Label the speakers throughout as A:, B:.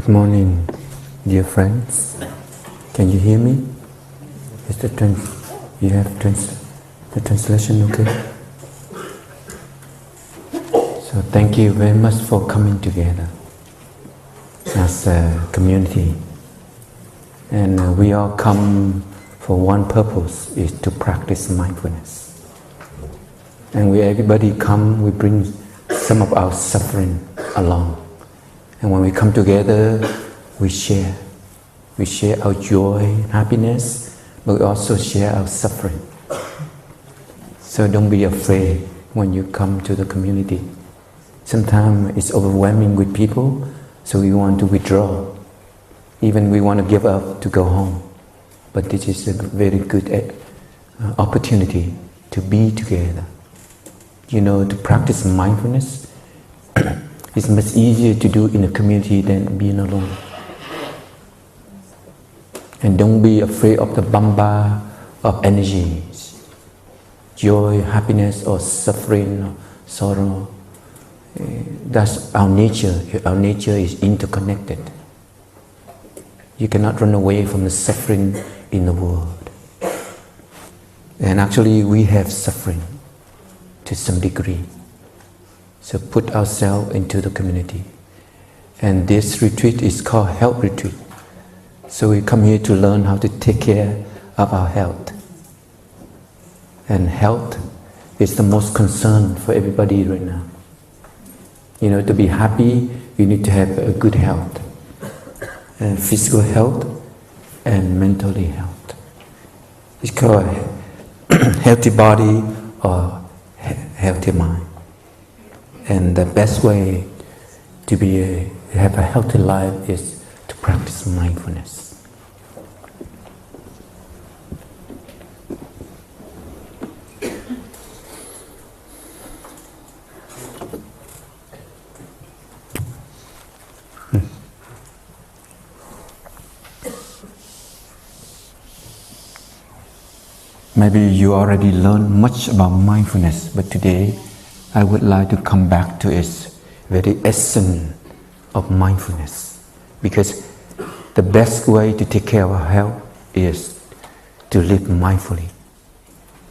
A: Good morning, dear friends. Can you hear me? Is the you have the translation okay? So thank you very much for coming together as a community. And we all come for one purpose, is to practice mindfulness. And everybody come, we bring some of our suffering along. And when we come together, we share. We share our joy, happiness, but we also share our suffering. So don't be afraid when you come to the community. Sometimes it's overwhelming with people, so we want to withdraw. Even we want to give up to go home. But this is a very good opportunity to be together. You know, to practice mindfulness, it's much easier to do in a community than being alone. And don't be afraid of the bombard of energies, joy, happiness, or suffering, or sorrow. That's our nature. Our nature is interconnected. You cannot run away from the suffering in the world. And actually, we have suffering to some degree. So put ourselves into the community. And this retreat is called health retreat. So we come here to learn how to take care of our health. And health is the most concern for everybody right now. You know, to be happy, you need to have a good health. Physical health and mentally health. It's called healthy body or healthy mind. And the best way to have a healthy life is to practice mindfulness. Maybe you already learned much about mindfulness, but today I would like to come back to its very essence of mindfulness. Because the best way to take care of our health is to live mindfully.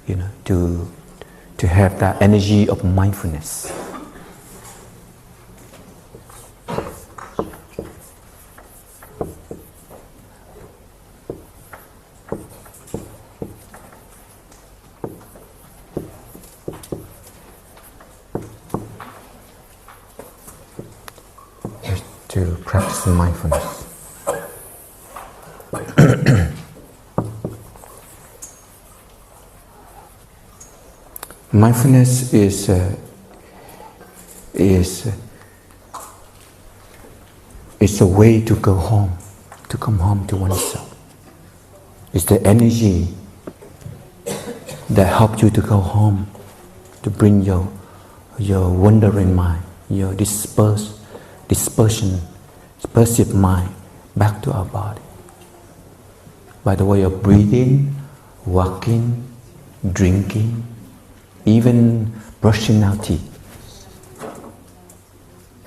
A: You know, to have that energy of mindfulness. To practice mindfulness. Mindfulness is a way to go home, to come home to oneself. It's the energy that helps you to go home, to bring your wandering mind, your dispersive mind back to our body. By the way of breathing, walking, drinking, even brushing our teeth.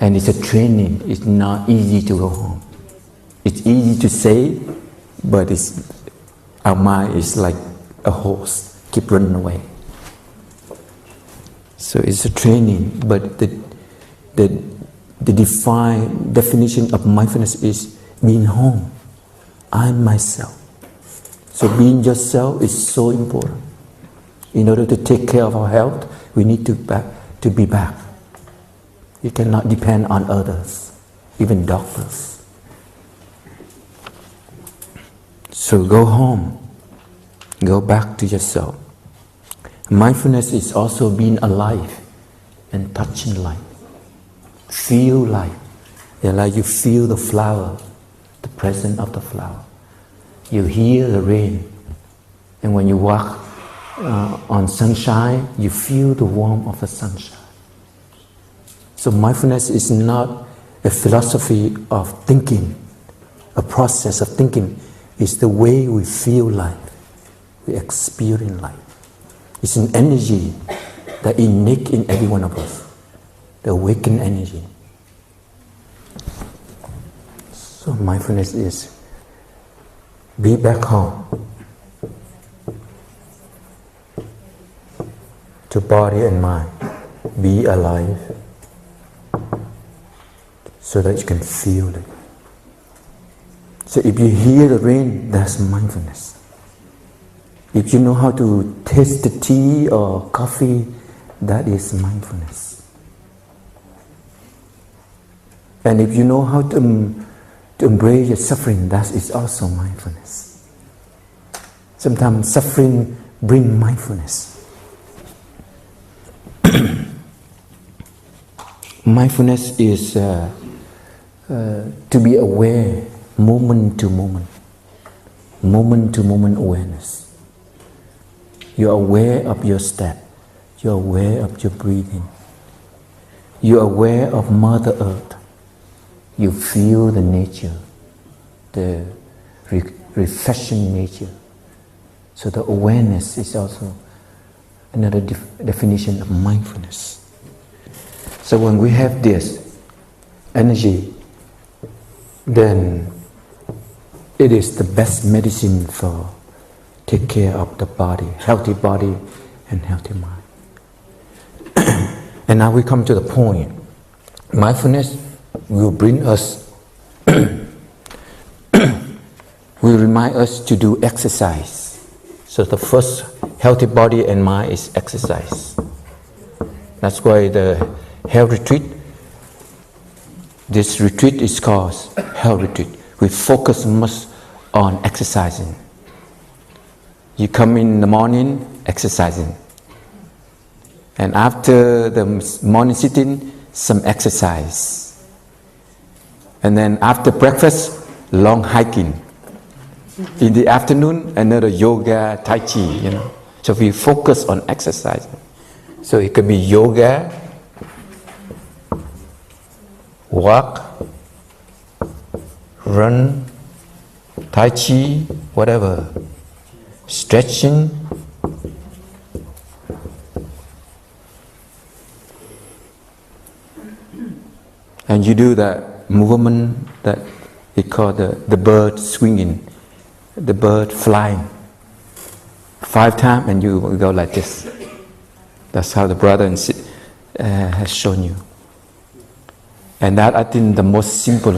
A: And it's a training. It's not easy to go home. It's easy to say, but our mind is like a horse, keep running away. So it's a training, but the definition of mindfulness is being home. I'm myself. So being yourself is so important. In order to take care of our health, we need to be back. You cannot depend on others, even doctors. So go home. Go back to yourself. Mindfulness is also being alive and touching life. Feel life. Like you feel the flower, the presence of the flower. You hear the rain. And when you walk on sunshine, you feel the warmth of the sunshine. So mindfulness is not a philosophy of thinking, a process of thinking. It's the way we feel life, we experience life. It's an energy that is innate in every one of us, the awakened energy. So mindfulness is be back home to body and mind. Be alive so that you can feel it. So if you hear the rain, that's mindfulness. If you know how to taste the tea or coffee, that is mindfulness. And if you know how to embrace your suffering, that is also mindfulness. Sometimes suffering brings mindfulness. Mindfulness is to be aware, moment to moment awareness. You're aware of your step, you're aware of your breathing, you're aware of Mother Earth. You feel the nature, the refreshing nature. So the awareness is also another definition of mindfulness. So when we have this energy, then it is the best medicine for take care of the body and healthy mind. And now we come to the point. Mindfulness will bring us, will remind us to do exercise. So the first healthy body and mind is exercise. That's why the health retreat, this retreat is called health retreat. We focus much on exercising. You come in the morning, exercising. And after the morning sitting, some exercise. And then after breakfast, long hiking. In the afternoon, another yoga, tai chi, So we focus on exercising. So it could be yoga, walk, run, tai chi, whatever, stretching. And you do that movement that we call the bird swinging, the bird flying. 5 times and you will go like this. That's how the brother has shown you. And that I think the most simple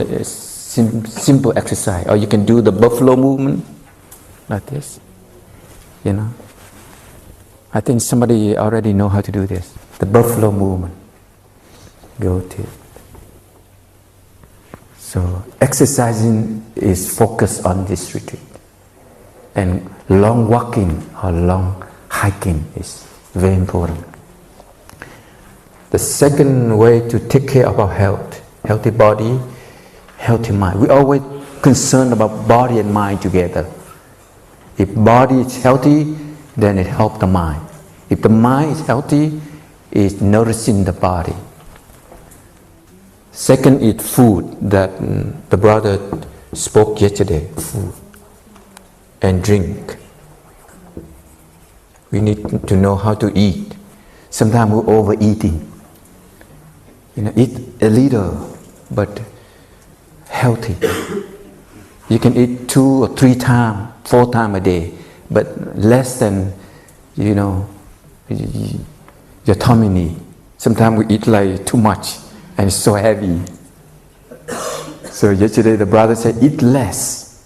A: exercise. Or you can do the buffalo movement like this. I think somebody already know how to do this. The buffalo movement. Go to it. So exercising is focused on this retreat. And long walking or long hiking is very important. The second way to take care of our health, healthy body, healthy mind. We always concerned about body and mind together. If body is healthy, then it helps the mind. If the mind is healthy, it's nourishing the body. Second is food that the brother spoke yesterday, food and drink. We need to know how to eat. Sometimes we're overeating. Eat a little, but healthy. You can eat 2 or 3 times, 4 times a day, but less than, your tummy need. Sometimes we eat like too much and it's so heavy. So yesterday the brother said, eat less,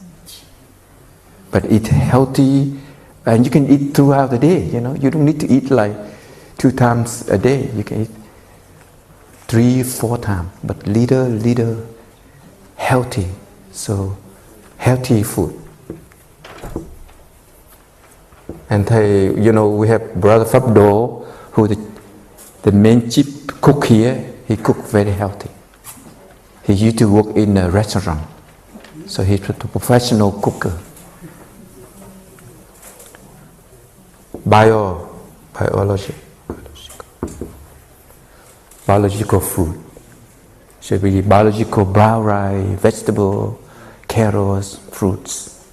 A: but eat healthy, and you can eat throughout the day. You don't need to eat like 2 times a day. You can eat 3, 4 times, but little healthy. So healthy food. And we have Brother Phap, who the main chief cook here. He cooked very healthy. He used to work in a restaurant, so he's a professional cooker. Biological food. Should be biological brown rice, vegetable, carrots, fruits.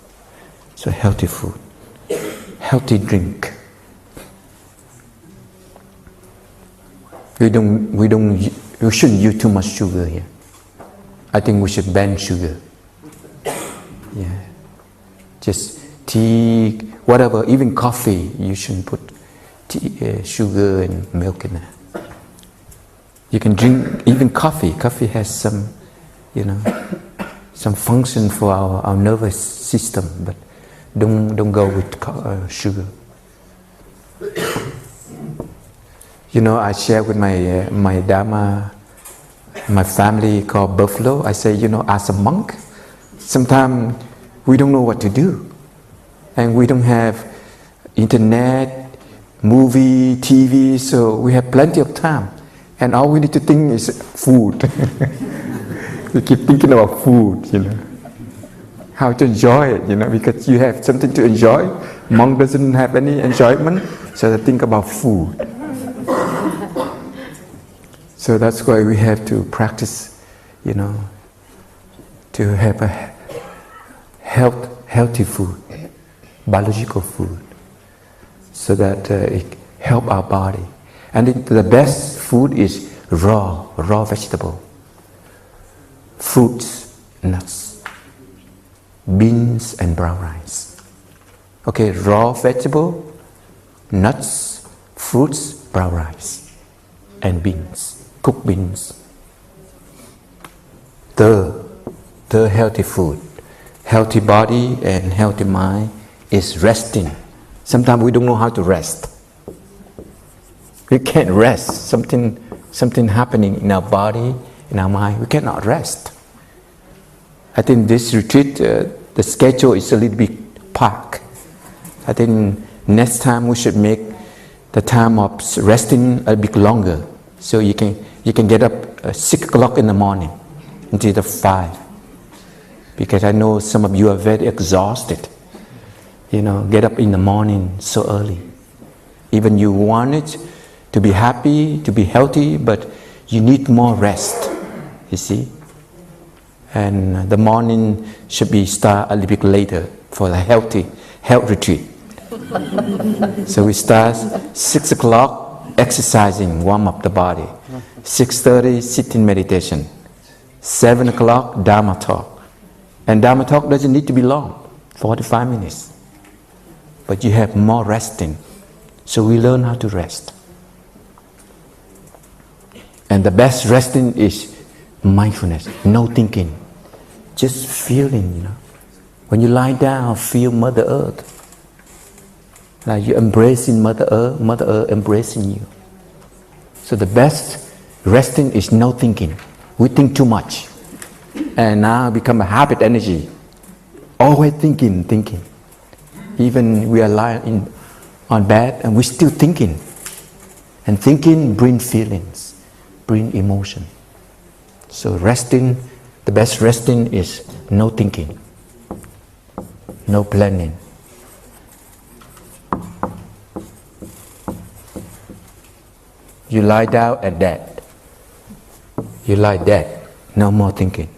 A: So healthy food, healthy drink. We shouldn't use too much sugar here. I think we should ban sugar. Yeah. Just tea, whatever, even coffee, you shouldn't put tea, sugar and milk in it. You can drink even coffee. Coffee has some, some function for our nervous system, but don't go with sugar. I share with my Dharma, my family called Buffalo. I say, as a monk, sometimes we don't know what to do, and we don't have internet, movie, TV, so we have plenty of time, and all we need to think is food. We keep thinking about food, how to enjoy it, because you have something to enjoy. Monk doesn't have any enjoyment, so they think about food. So that's why we have to practice, to have a healthy food, biological food, so that it help our body. And the best food is raw vegetable, fruits, nuts, beans and brown rice. Okay, raw vegetable, nuts, fruits, brown rice, and beans. Cooked beans. The healthy food, healthy body and healthy mind is resting. Sometimes we don't know how to rest. We can't rest. Something happening in our body, in our mind. We cannot rest. I think this retreat, the schedule is a little bit packed. I think next time we should make the time of resting a bit longer, so you can get up 6 o'clock in the morning instead of 5. Because I know some of you are very exhausted. Get up in the morning so early. Even you want it to be happy, to be healthy, but you need more rest, you see. And the morning should be start a little bit later for the health retreat. So we start 6 o'clock exercising, warm up the body. 6:30 sitting meditation. 7 o'clock Dharma talk. And Dharma talk doesn't need to be long, 45 minutes. But you have more resting. So we learn how to rest. And the best resting is mindfulness, no thinking. Just feeling, When you lie down, feel Mother Earth. Like you're embracing Mother Earth embracing you. So the best resting is no thinking. We think too much. And now become a habit energy. Always thinking. Even we are lying on bed and we're still thinking. And thinking brings feelings, brings emotion. So resting, the best resting is no thinking, no planning. You lie down and dead. You lie dead, no more thinking.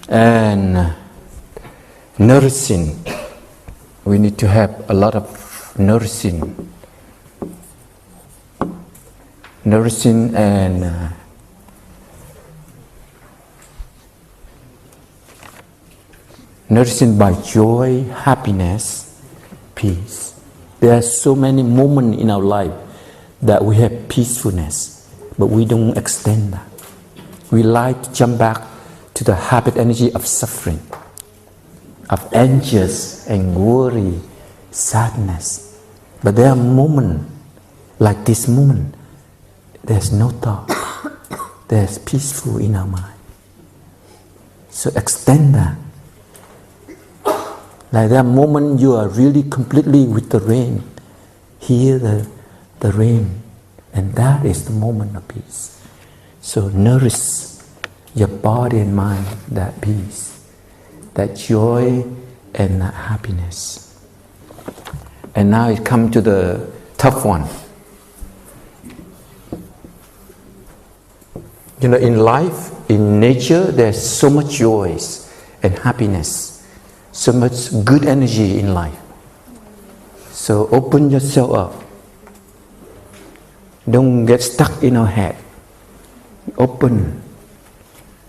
A: And nourishing, we need to have a lot of nourishing and nourishing by joy, happiness, peace. There are so many moments in our life that we have peacefulness, but we don't extend that. We like to jump back to the habit energy of suffering, of anxious and worry, sadness. But there are moments like this moment, there's no thought, there's peaceful in our mind. So extend that. Like that moment you are really completely with the rain, hear the rain, and that is the moment of peace. So nourish your body and mind, that peace, that joy and that happiness. And now it comes to the tough one. In life, in nature, there's so much joy and happiness, so much good energy in life. So open yourself up. Don't get stuck in our head. Open.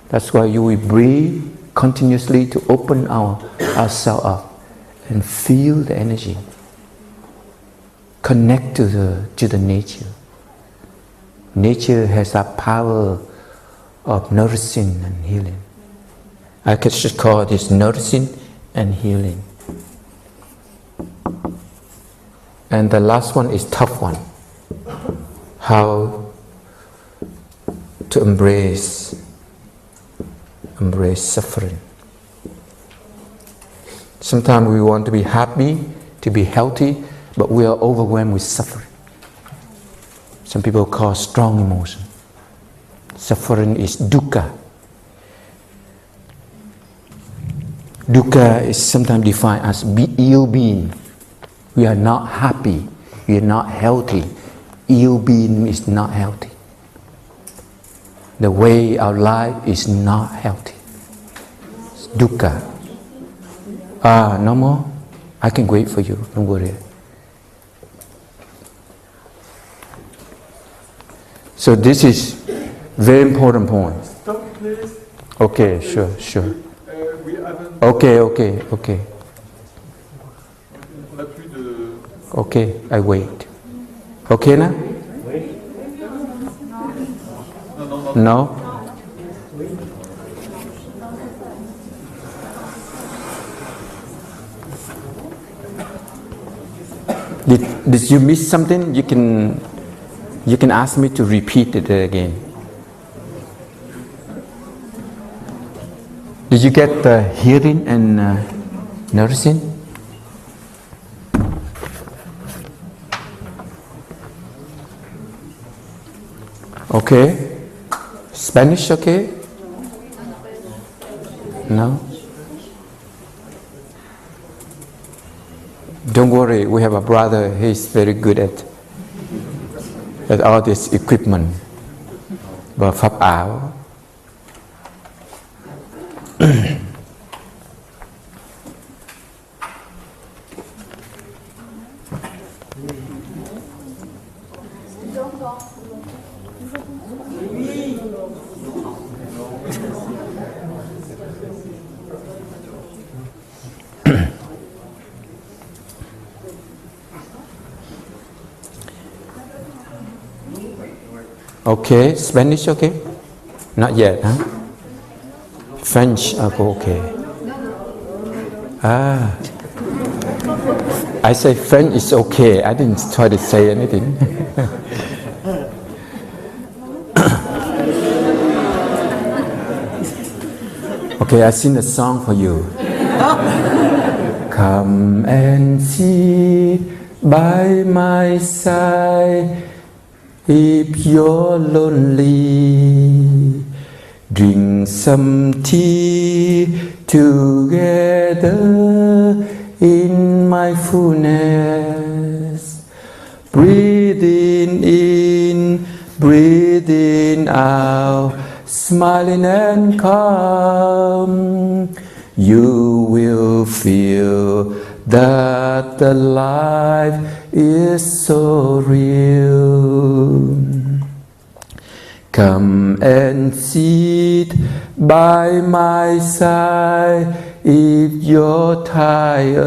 A: That's why you will breathe continuously to open ourselves up and feel the energy. Connect to the nature. Nature has a power of nourishing and healing. I could just call this nourishing and healing. And the last one is tough one. How to embrace suffering. Sometimes we want to be happy, to be healthy, but we are overwhelmed with suffering. Some people call strong emotion. Suffering is dukkha. Dukkha is sometimes defined as ill being. We are not happy. We are not healthy. Ill being is not healthy. The way our life is not healthy. It's dukkha. No more? I can wait for you. Don't worry. So this is very important point.
B: Stop, please.
A: Okay, sure.
B: We haven't.
A: Okay.
B: On a plus de.
A: Okay, I wait. Okay now? No? Did you miss something? You can ask me to repeat it again. Did you get the hearing and nourishing? Okay. Spanish okay? No? Don't worry, we have a brother, he's very good at all this equipment. But Phap ảo. Okay, Spanish okay? Not yet, huh? French, okay. I say French is okay. I didn't try to say anything. Okay, I sing a song for you. Come and sit by my side. If you're lonely, drink some tea together in mindfulness. Breathing in, breathing out, smiling and calm. You will feel that the life is so real. Come and sit by my side if you're tired.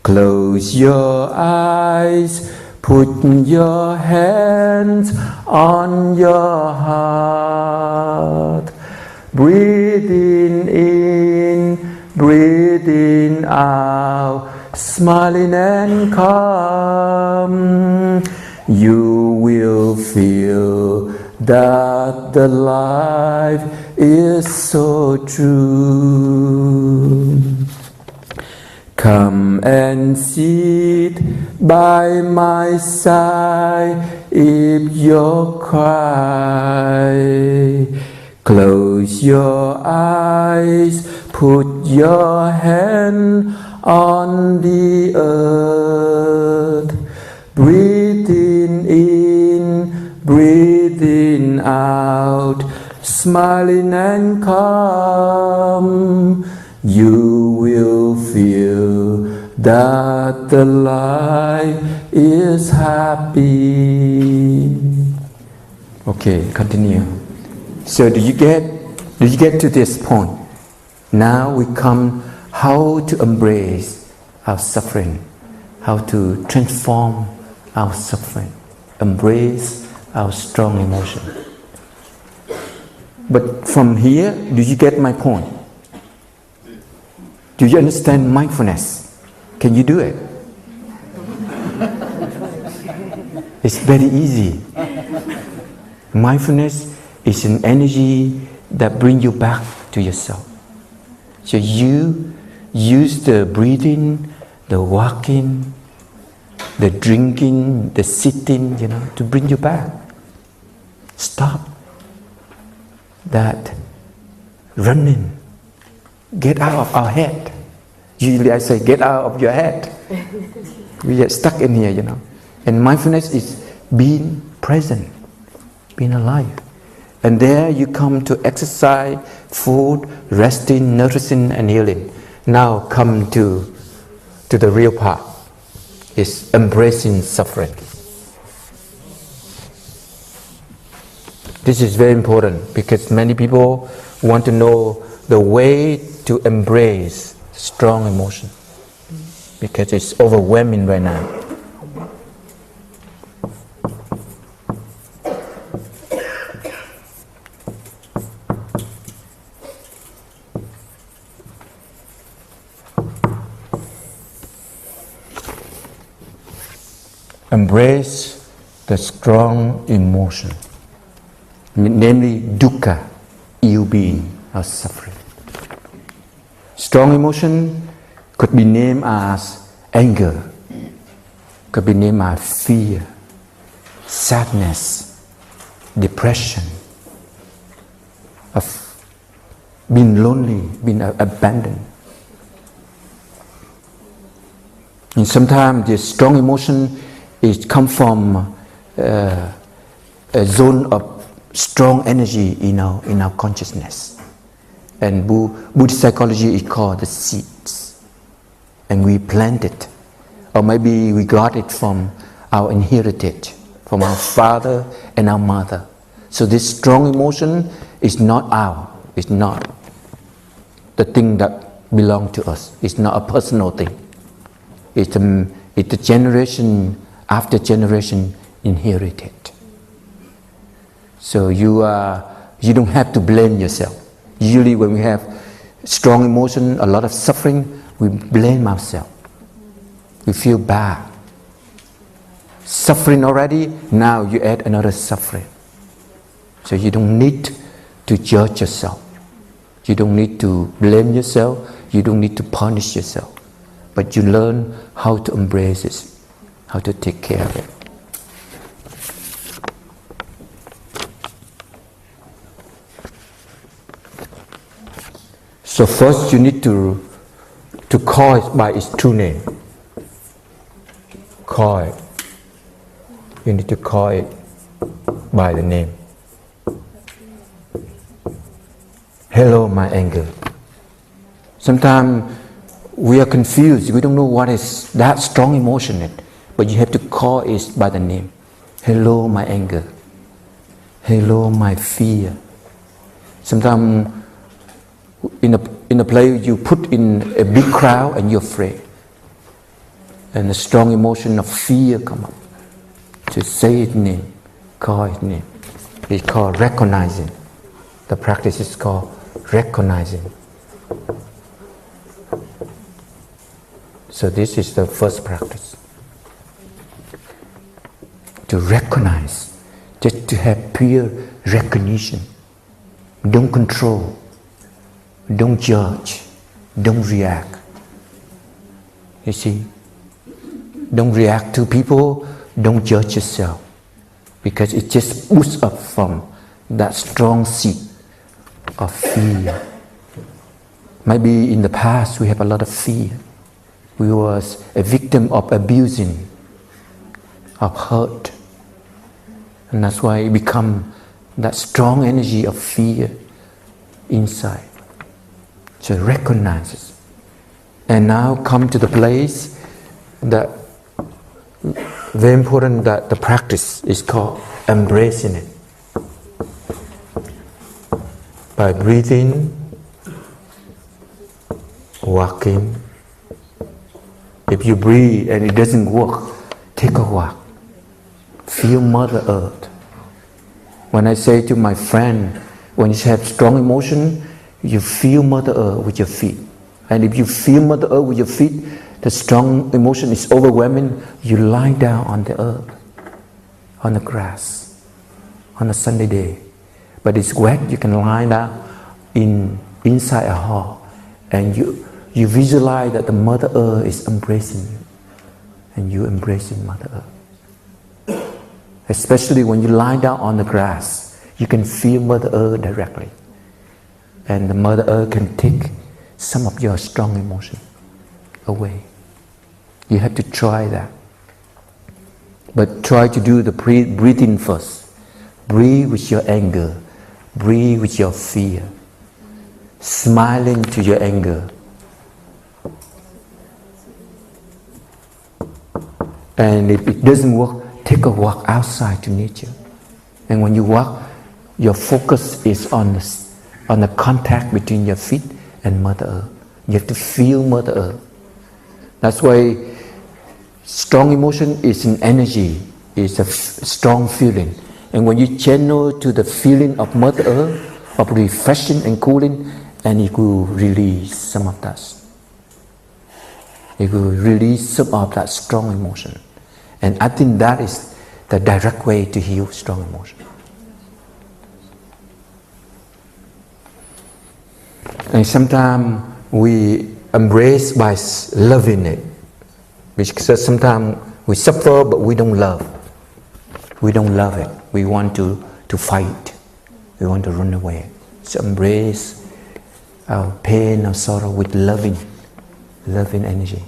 A: Close your eyes, put your hands on your heart. Breathing in, breathing out, smiling and calm. You will feel that the life is so true. Come and sit by my side if you cry. Close your eyes, put your hand on the earth. Breathing in, breathing out, smiling and calm. You will feel that the life is happy. Okay, continue. So do you get to this point? Now we come how to embrace our suffering, how to transform our suffering, embrace our strong emotion. But from here, do you get my point? Do you understand mindfulness? Can you do it? It's very easy. Mindfulness is an energy that brings you back to yourself. So you use the breathing, the walking, the drinking, the sitting, to bring you back. Stop that running. Get out of our head. Usually I say, get out of your head. We get stuck in here, And mindfulness is being present, being alive. And there you come to exercise, food, resting, nourishing, and healing. Now come to the real part. It's embracing suffering. This is very important because many people want to know the way to embrace strong emotion because it's overwhelming right now. Embrace the strong emotion, namely dukkha, ill being, or suffering. Strong emotion could be named as anger, could be named as fear, sadness, depression, of being lonely, being abandoned. And sometimes this strong emotion it comes from a zone of strong energy in our consciousness. And Buddhist psychology is called the seeds. And we plant it. Or maybe we got it from our inherited, from our father and our mother. So this strong emotion is not ours. It's not the thing that belongs to us. It's not a personal thing. It's a generation after generation inherited. So you don't have to blame yourself. Usually when we have strong emotion, a lot of suffering, we blame ourselves. We feel bad. Suffering already, now you add another suffering. So you don't need to judge yourself. You don't need to blame yourself. You don't need to punish yourself. But you learn how to embrace it, how to take care of it. So first you need to call it by its true name. Call it. You need to call it by the name. Hello, my anger. Sometimes we are confused. We don't know what is that strong emotion. But you have to call it by the name. Hello, my anger. Hello, my fear. Sometimes in a place you put in a big crowd and you're afraid. And a strong emotion of fear come up. To say its name, call its name. It's called recognizing. The practice is called recognizing. So this is the first practice. To recognize, just to have pure recognition. Don't control, don't judge, don't react. You see? Don't react to people, don't judge yourself. Because it just boosts up from that strong seed of fear. Maybe in the past we have a lot of fear. We was a victim of abusing, of hurt. And that's why it become that strong energy of fear inside. So recognize it. And now come to the place that very important that the practice is called embracing it. by breathing, walking. If you breathe and it doesn't work, take a walk. Feel Mother Earth. When I say to my friend, when you have strong emotion, you feel Mother Earth with your feet. And if you feel Mother Earth with your feet, the strong emotion is overwhelming, you lie down on the earth, on the grass, on a Sunday day. But it's wet, you can lie down inside a hall, and you visualize that the Mother Earth is embracing you, and you embracing Mother Earth. Especially when you lie down on the grass, you can feel Mother Earth directly. And the Mother Earth can take some of your strong emotion away. You have to try that. But try to do the breathing first. Breathe with your anger. Breathe with your fear. Smiling to your anger. And if it doesn't work, take a walk outside to nature. And when you walk, your focus is on the contact between your feet and Mother Earth. You have to feel Mother Earth. That's why strong emotion is an energy, it's a strong feeling. And when you channel to the feeling of Mother Earth, of refreshing and cooling, and it will release some of that. It will release some of that strong emotion. And I think that is the direct way to heal strong emotion. And sometimes we embrace by loving it. Because sometimes we suffer, but we don't love. We don't love it. We want to fight. We want to run away. So embrace our pain, our sorrow with loving energy.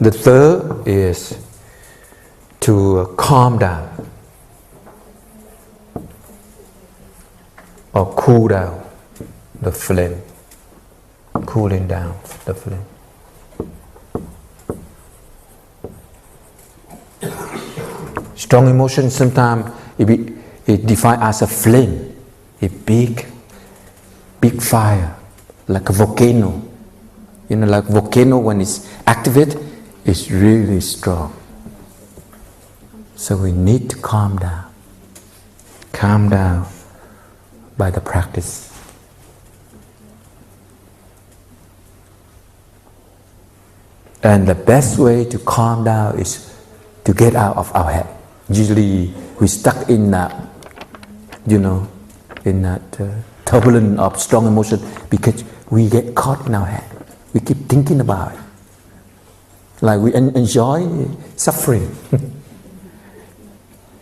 A: The third is to calm down or cool down the flame. Cooling down the flame. Strong emotion sometimes it defined as a flame, a big fire, like a volcano. You know, like volcano when it's activated, it's really strong. So we need to calm down. Calm down by the practice. And the best way to calm down is to get out of our head. Usually we stuck in that, turbulence of strong emotion because we get caught in our head. We keep thinking about it. Like we enjoy suffering.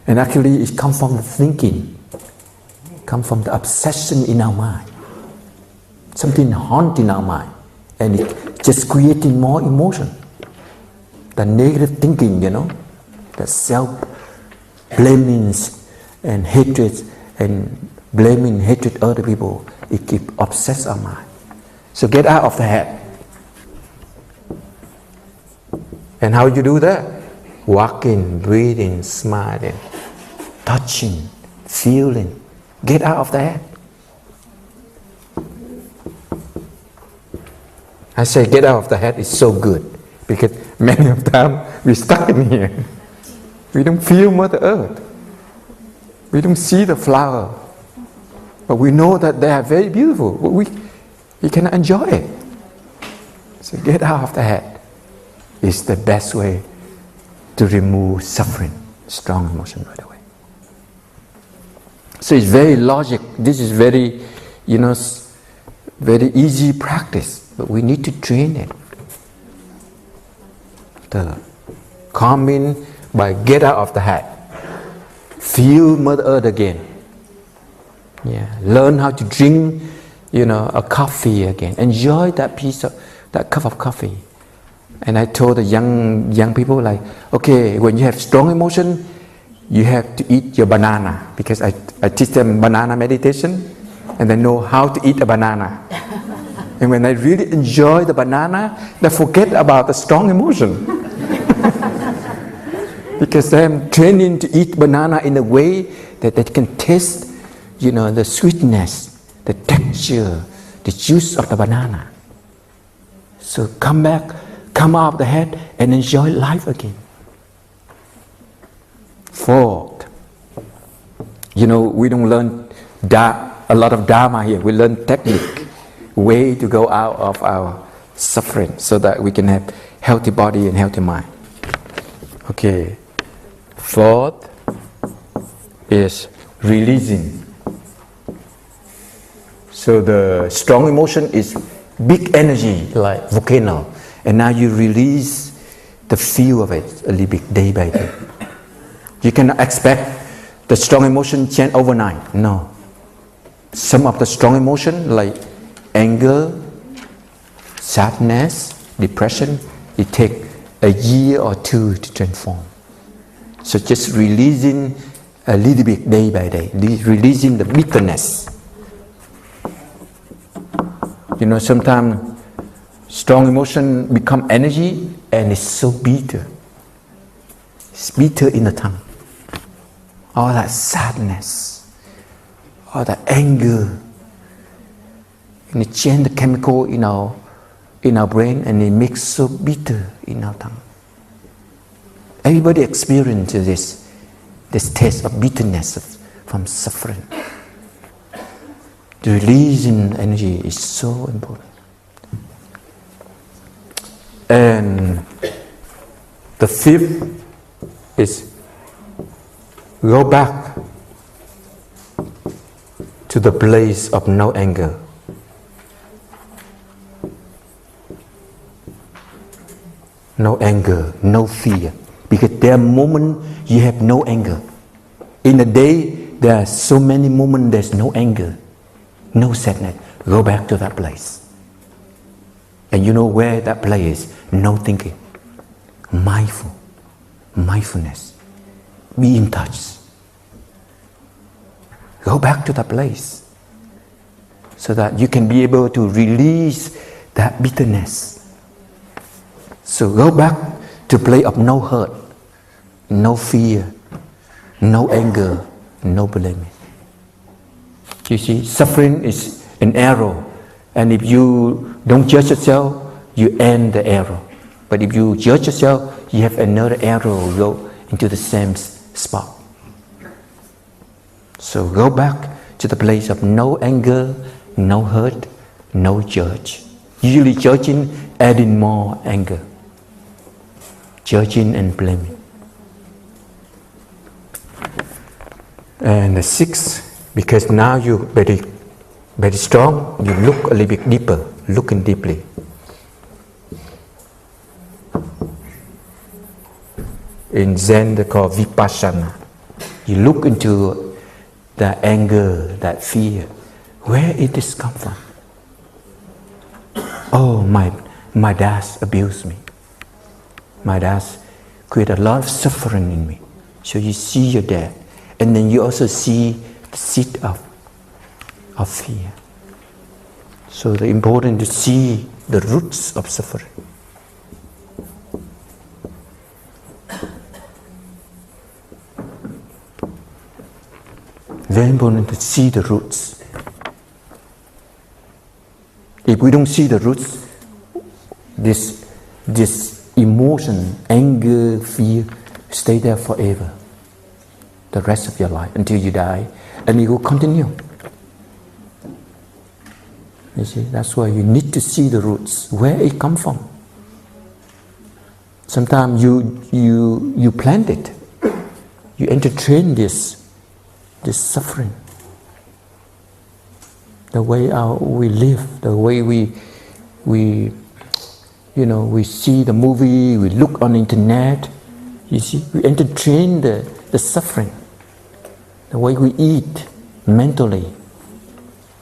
A: And actually it comes from the thinking, comes from the obsession in our mind. Something haunting our mind. And it just creating more emotion. The negative thinking, the self-blaming and hatred and blaming hatred other people, it keep obsess our mind. So get out of the head. And how you do that? Walking, breathing, smiling, touching, feeling. Get out of the head. I say get out of the head is so good because many of the time we stuck in here. We don't feel Mother Earth. We don't see the flower. But we know that they are very beautiful. But we cannot enjoy it. So get out of the head is the best way to remove suffering, strong emotion right away. So it's very logic. This is very, very easy practice. But we need to train it. The calming by get out of the head. Feel Mother Earth again. Yeah. Learn how to drink, a coffee again. Enjoy that cup of coffee. And I told the young people okay, when you have strong emotion, you have to eat your banana because I teach them banana meditation, and they know how to eat a banana. And when I really enjoy the banana, they forget about the strong emotion. Because I'm training to eat banana in a way that they can taste, the sweetness, the texture, the juice of the banana. So come back, come out of the head and enjoy life again. Fourth, we don't learn a lot of Dharma here. We learn technique, way to go out of our suffering so that we can have healthy body and healthy mind. Okay. Fourth is releasing. So the strong emotion is big energy like volcano, and now you release the feel of it a little bit day by day. You cannot expect the strong emotion change overnight. No. Some of the strong emotion like anger, sadness, depression, it takes a year or two to transform. So just releasing a little bit day by day, releasing the bitterness. Sometimes strong emotion become energy and it's so bitter. It's bitter in the tongue. All that sadness, all that anger, and it change the chemical in our brain, and it makes so bitter in our tongue. Everybody experiences this taste of bitterness from suffering. The releasing energy is so important. And the fifth is go back to the place of no anger. No anger, no fear. Because there are moments you have no anger. In a day, there are so many moments there's no anger, no sadness. Go back to that place. And you know where that place is? No thinking. Mindfulness. Be in touch. Go back to that place so that you can be able to release that bitterness. So go back to place of no hurt, no fear, no anger, no blame. You see, suffering is an arrow, and if you don't judge yourself, you end the arrow. But if you judge yourself, you have another arrow go into the same spot. So go back to the place of no anger, no hurt, no judge. Usually judging, adding more anger. Judging and blaming. And the sixth, because now you're very, very strong, you look a little bit deeper, looking deeply. In Zen they call vipassana. You look into the anger, that fear. Where did this come from? Oh, my dad abused me. My dad created a lot of suffering in me. So you see your dad, and then you also see the seed of fear. So it's important to see the roots of suffering. Very important to see the roots. If we don't see the roots, this emotion, anger, fear, stay there forever. The rest of your life until you die, and it will continue. You see, that's why you need to see the roots, where it comes from. Sometimes you plant it, you entertain this suffering. The way we live, the way we see the movie, we look on the internet, you see, we entertain the suffering. The way we eat mentally,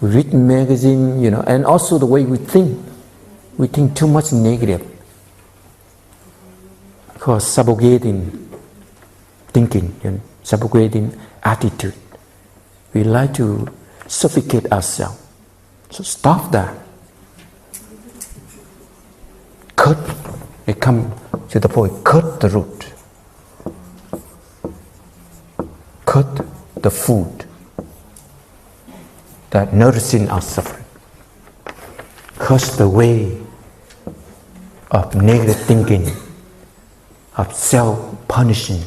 A: we read magazine, and also the way we think. We think too much negative. Because subjugating thinking, subjugating attitude. We like to suffocate ourselves. So stop that. Cut. It come to the point. Cut the root. Cut the food. that noticing our suffering. Curse the way of negative thinking, of self-punishing,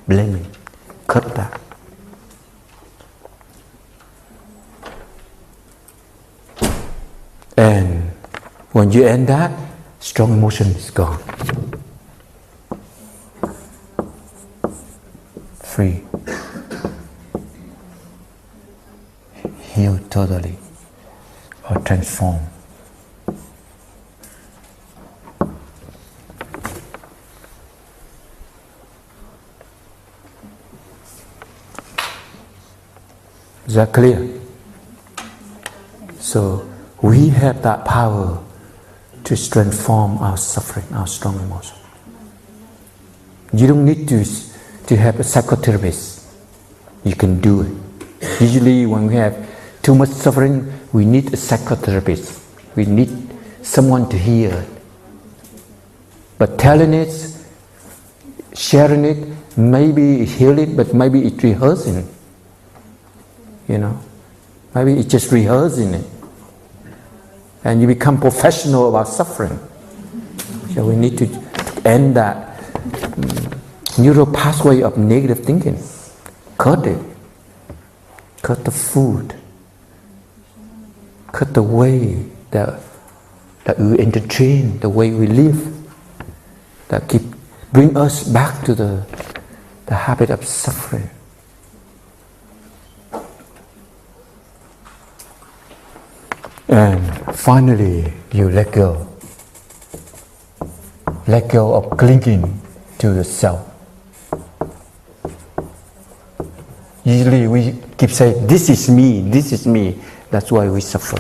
A: blaming. Cut that. And when you end that, strong emotion is gone. Free. Heal totally or transform. Is that clear? So we have that power to transform our suffering, our strong emotion. You don't need to have a psychotherapist. You can do it. Usually when we have too much suffering, we need a psychotherapist. We need someone to hear it. But telling it, sharing it, maybe it heal it, but maybe it's rehearsing. You know, maybe it's just rehearsing it. And you become professional about suffering. So we need to end that neural pathway of negative thinking. Cut it. Cut the food. Cut the way that we entertain, the way we live, that bring us back to the habit of suffering. And finally, you let go. Let go of clinging to yourself. Usually we keep saying, this is me, this is me. That's why we suffer.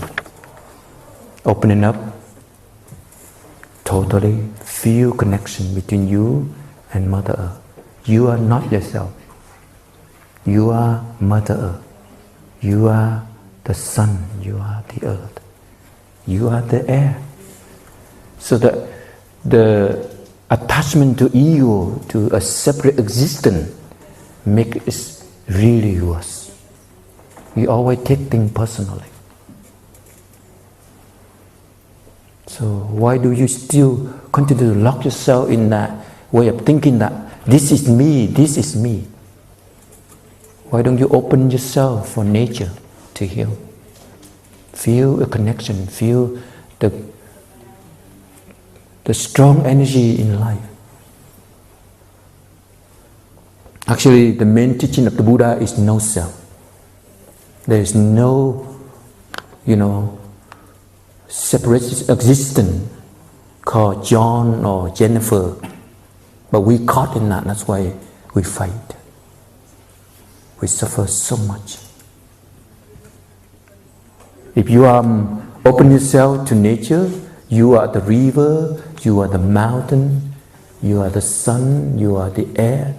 A: Opening up, totally feel connection between you and Mother Earth. You are not yourself. You are Mother Earth. You are the sun. You are the earth. You are the air. So the attachment to ego, to a separate existence, make it really worse. We always take things personally. So why do you still continue to lock yourself in that way of thinking that this is me, this is me? Why don't you open yourself for nature to heal? Feel a connection, feel the strong energy in life. Actually, the main teaching of the Buddha is no self. There is no, separate existence called John or Jennifer. But we caught in that, that's why we fight. We suffer so much. If you open yourself to nature, you are the river, you are the mountain, you are the sun, you are the air,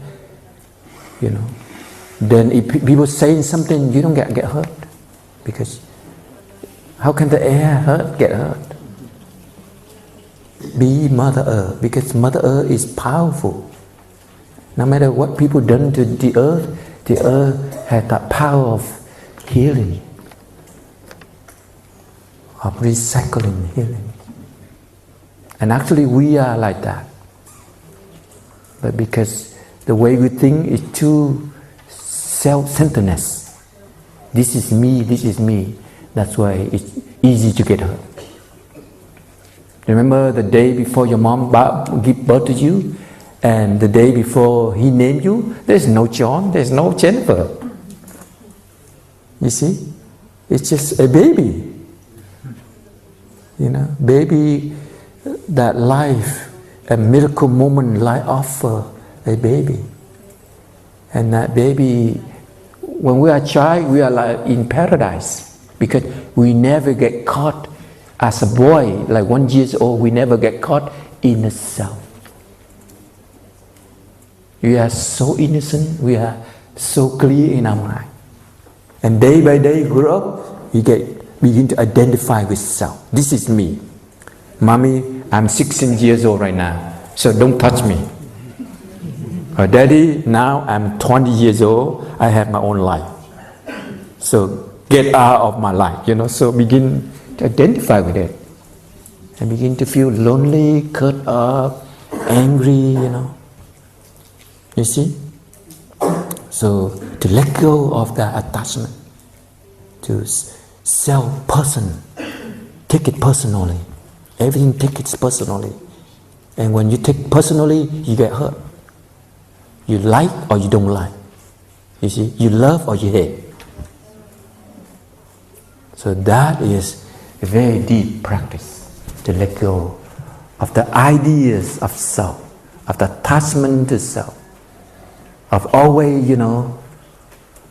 A: Then if people saying something, you don't get hurt. Because how can the air get hurt? Be Mother Earth, because Mother Earth is powerful. No matter what people done to the earth has that power of healing, of recycling, healing. And actually we are like that. But because the way we think is too self-centeredness. This is me. That's why it's easy to get hurt. Remember the day before your mom gave birth to you, and the day before he named you, there's no John, there's no Jennifer. You see? It's just a baby. Baby, that life, a miracle moment life offer a baby. And that baby, when we are a child, we are like in paradise, because we never get caught as a boy, like 1 year old, we never get caught in a self. We are so innocent, we are so clear in our mind. And day by day, grow up, we begin to identify with self. This is me. Mommy, I'm 16 years old right now, so don't touch me. Daddy, now I'm 20 years old, I have my own life. So get out of my life, so begin to identify with it. And begin to feel lonely, cut up, angry, You see? So to let go of that attachment to self-person, take it personally. Everything take it personally. And when you take personally, you get hurt. You like or you don't like. You see? You love or you hate. So that is a very deep practice to let go of the ideas of self, of the attachment to self, of always,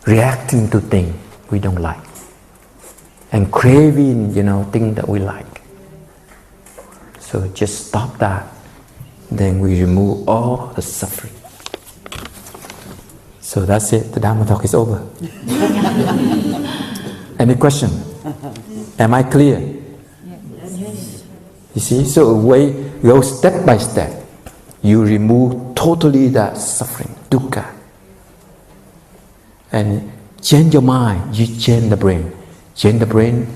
A: reacting to things we don't like, and craving, things that we like. So just stop that. Then we remove all the suffering. So that's it. The Dharma talk is over. Any question? Am I clear?
C: Yes.
A: You see, so we go step by step. You remove totally that suffering, dukkha. And change your mind, you change the brain. Change the brain,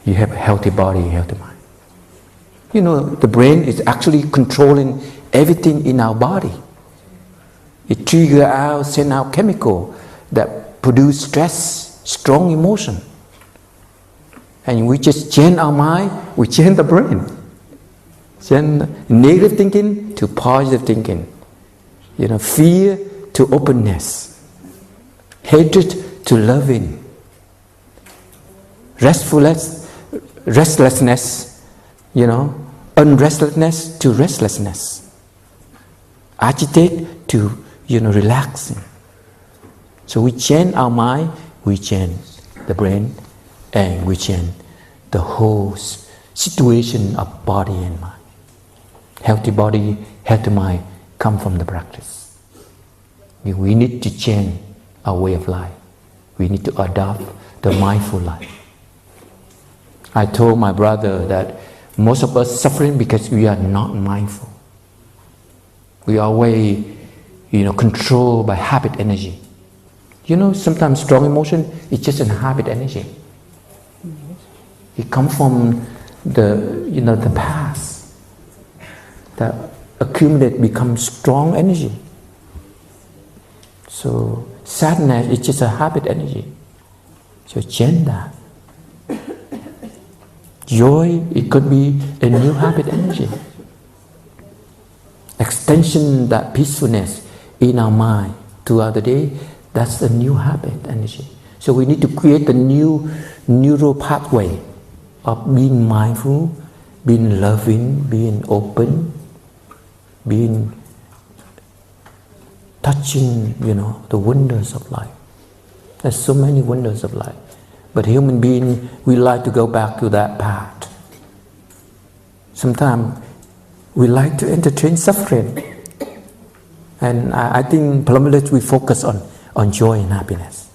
A: you have a healthy body, healthy mind. The brain is actually controlling everything in our body. It triggers out, sends out chemical that produce stress, strong emotion. And we just change our mind, we change the brain. Change negative thinking to positive thinking. Fear to openness. Hatred to loving. Restlessness, unrestlessness to restlessness. Agitate to, relaxing. So we change our mind, we change the brain, and we change the whole situation of body and mind. Healthy body, healthy mind come from the practice. We need to change our way of life. We need to adopt the mindful life. I told my brother that most of us suffering because we are not mindful. We are always, controlled by habit energy. Sometimes strong emotion is just a habit energy. It comes from the past that accumulate becomes strong energy. So sadness is just a habit energy. So change that. Joy, it could be a new habit energy. Extension that peacefulness in our mind throughout the day, that's a new habit energy. So we need to create a new neural pathway of being mindful, being loving, being open, being touching, the wonders of life. There's so many wonders of life. But human beings, we like to go back to that path. Sometimes we like to entertain suffering. And I think primarily we focus on joy and happiness.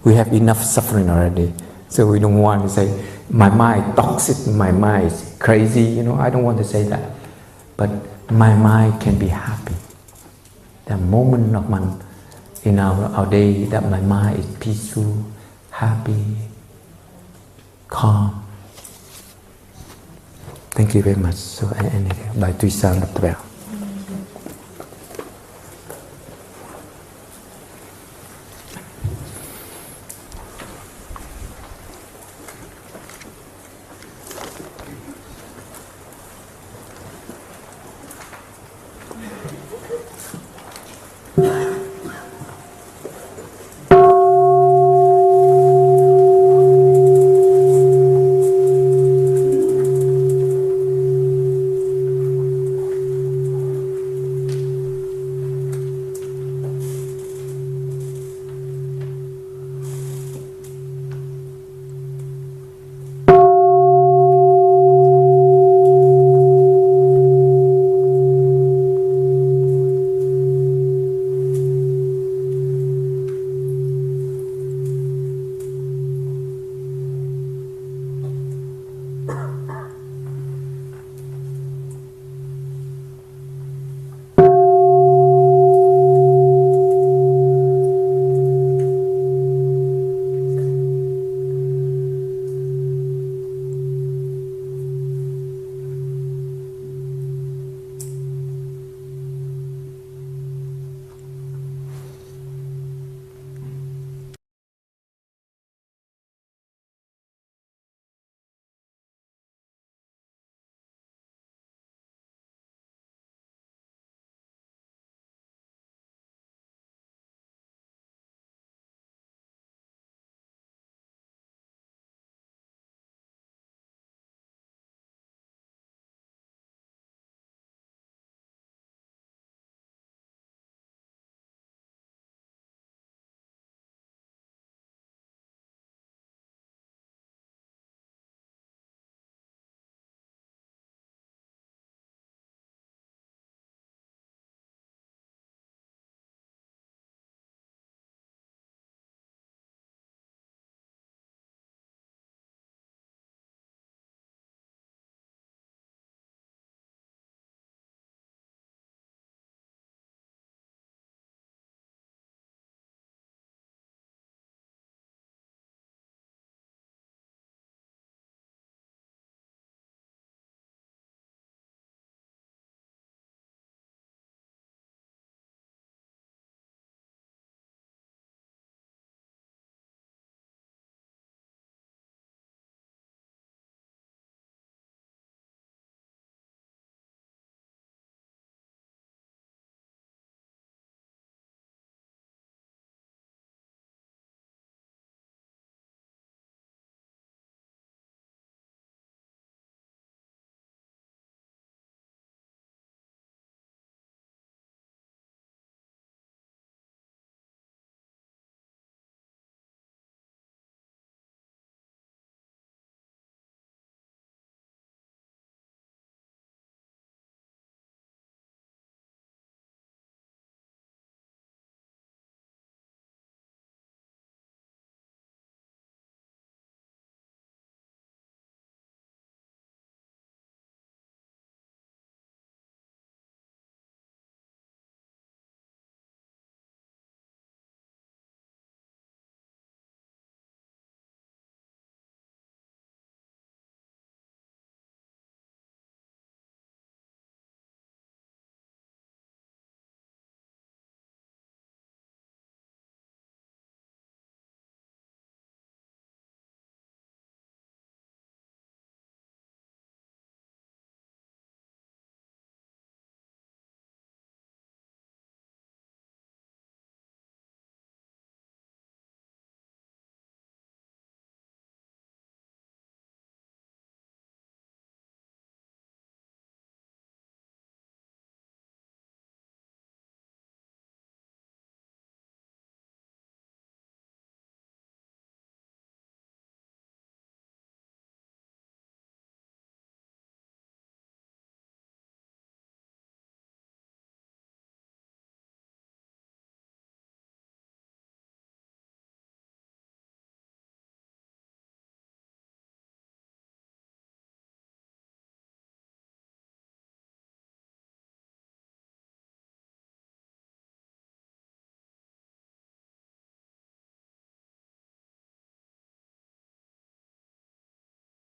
A: We have enough suffering already. So we don't want to say, my mind is toxic, my mind is crazy. I don't want to say that. But my mind can be happy. The moment of in our day that my mind is peaceful, happy, calm. Thank you very much. So I end it by 3 sound of the bell.